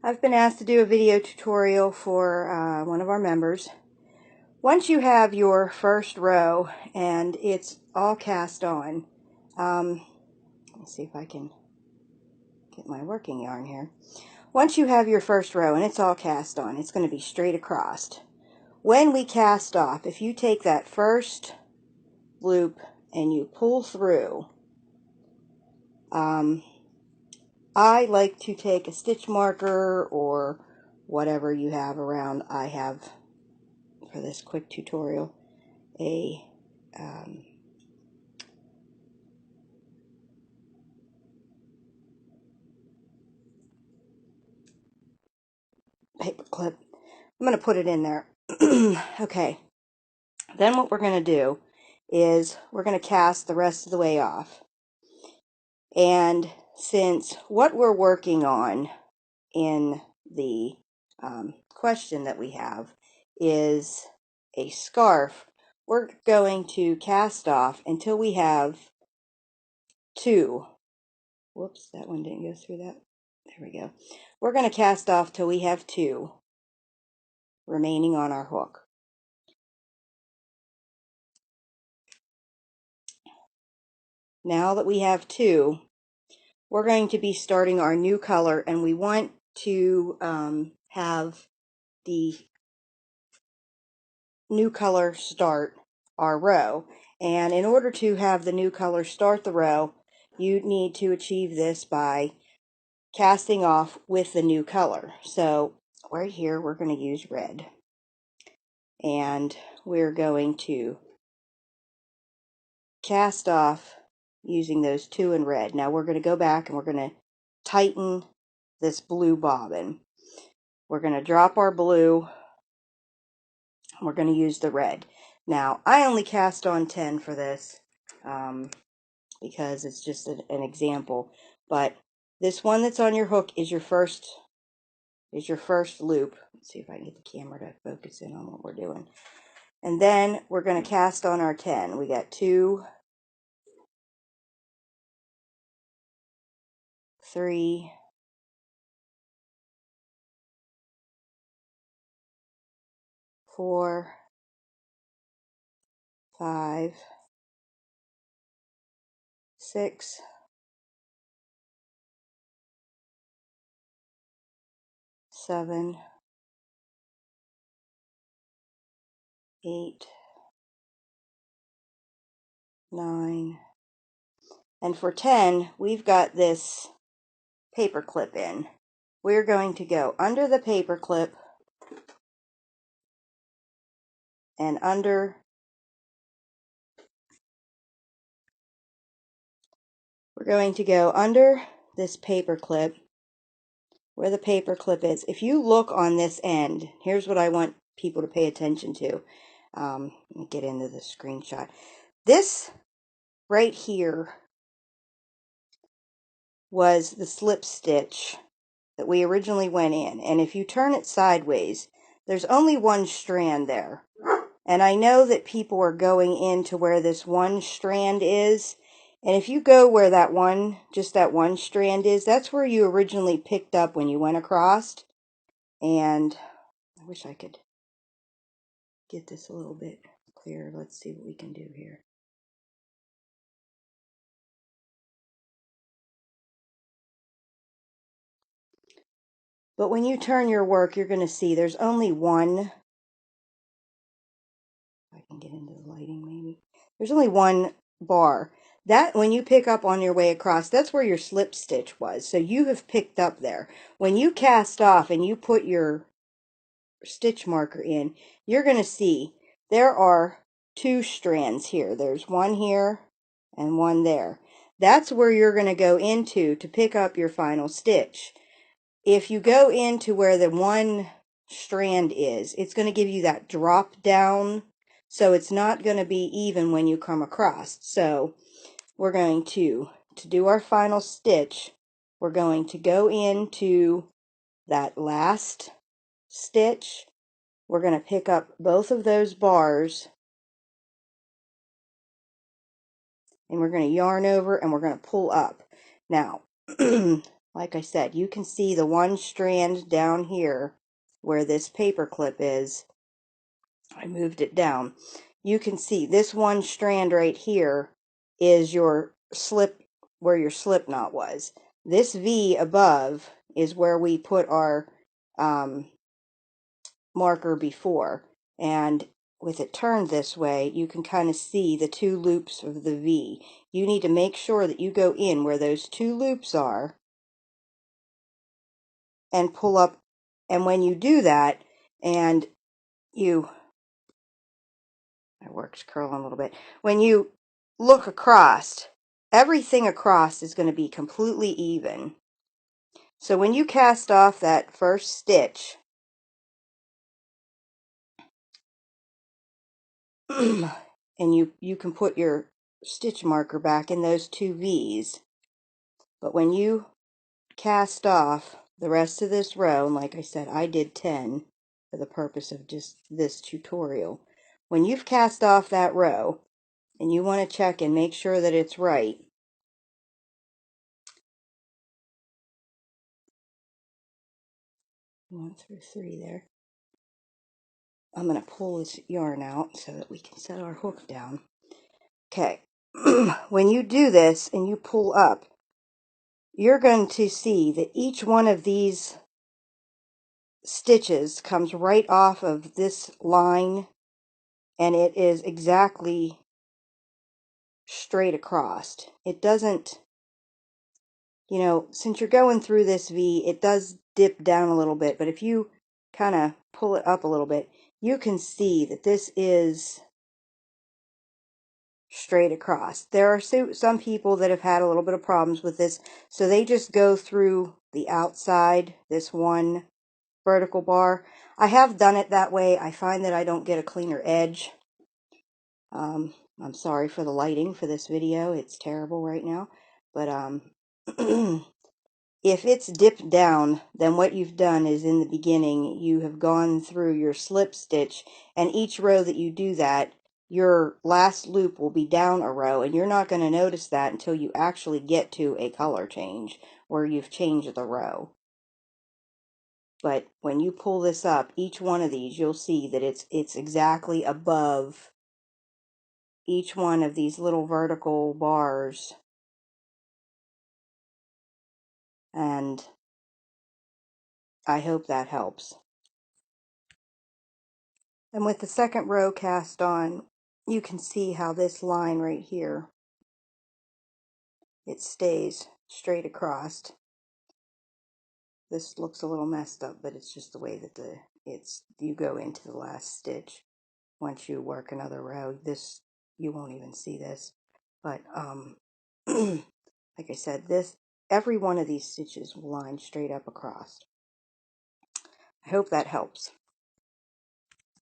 I've been asked to do a video tutorial for one of our members. Once you have your first row and it's all cast on, let's see if I can get my working yarn here. Once you have your first row and it's all cast on, it's going to be straight across. When we cast off, if you take that first loop and you pull through, I like to take a stitch marker or whatever you have around. I have, for this quick tutorial, a paper clip. I'm going to put it in there. Okay, then what we're going to do is we're going to cast the rest of the way off. And since what we're working on in the question that we have is a scarf, we're going to cast off until we have two. Whoops, that one didn't go through that. There we go. We're going to cast off till we have two remaining on our hook. Now that we have two, we're going to be starting our new color, and we want to have the new color start our row. And in order to have the new color start the row, you need to achieve this by casting off with the new color. So right here we're going to use red, and we're going to cast off using those two in red. Now we're going to go back and we're going to tighten this blue bobbin. We're going to drop our blue. We're going to use the red. Now I only cast on 10 for this because it's just an example, but this one that's on your hook is your first loop. Let's see if I can get the camera to focus in on what we're doing. And then we're going to cast on our 10. We got 2, 3, 4, 5, 6, 7, 8, 9, and for 10, we've got this paper clip in. We're going to go under the paper clip and under this paper clip where the paper clip is. If you look on this end, here's what I want people to pay attention to. Let me get into the screenshot. This right here was the slip stitch that we originally went in, and if you turn it sideways, there's only one strand there. And I know that people are going into where this one strand is, and if you go where that one strand is, that's where you originally picked up when you went across. And I wish I could get this a little bit clearer. Let's see what we can do here. But when you turn your work, you're going to see there's only one. I can get into the lighting maybe. There's only one bar. That, when you pick up on your way across, that's where your slip stitch was. So you have picked up there. When you cast off and you put your stitch marker in, you're going to see there are two strands here. There's one here and one there. That's where you're going to go into to pick up your final stitch. If you go into where the one strand is, it's going to give you that drop down, so it's not going to be even when you come across. So we're going to do our final stitch, we're going to go into that last stitch. We're going to pick up both of those bars, and we're going to yarn over and we're going to pull up. Now, like I said, you can see the one strand down here where this paper clip is. I moved it down. You can see this one strand right here is your slip, where your slip knot was. This V above is where we put our marker before, and with it turned this way, you can kind of see the two loops of the V. You need to make sure that you go in where those two loops are and pull up, and when you do that, and you, my work's curling a little bit, when you look across, everything across is going to be completely even. So when you cast off that first stitch, and you can put your stitch marker back in those two V's, but when you cast off the rest of this row, and like I said, I did 10 for the purpose of just this tutorial. When you've cast off that row, and you want to check and make sure that it's right, 1 through 3 there, I'm going to pull this yarn out so that we can set our hook down. Okay, when you do this and you pull up, you're going to see that each one of these stitches comes right off of this line, and it is exactly straight across. It doesn't, you know, since you're going through this V, it does dip down a little bit, but if you kind of pull it up a little bit, you can see that this is straight across. There are some people that have had a little bit of problems with this, so they just go through the outside, this one vertical bar. I have done it that way. I find that I don't get a cleaner edge. I'm sorry for the lighting for this video. It's terrible right now. But if it's dipped down, then what you've done is in the beginning, you have gone through your slip stitch, and each row that you do that, your last loop will be down a row, and you're not going to notice that until you actually get to a color change where you've changed the row. But when you pull this up, each one of these, you'll see that it's exactly above each one of these little vertical bars. And I hope that helps. And with the second row cast on, you can see how this line right here, it stays straight across. This looks a little messed up, but it's just the way that you go into the last stitch. Once you work another row, this, you won't even see this. But like I said, every one of these stitches will line straight up across. I hope that helps.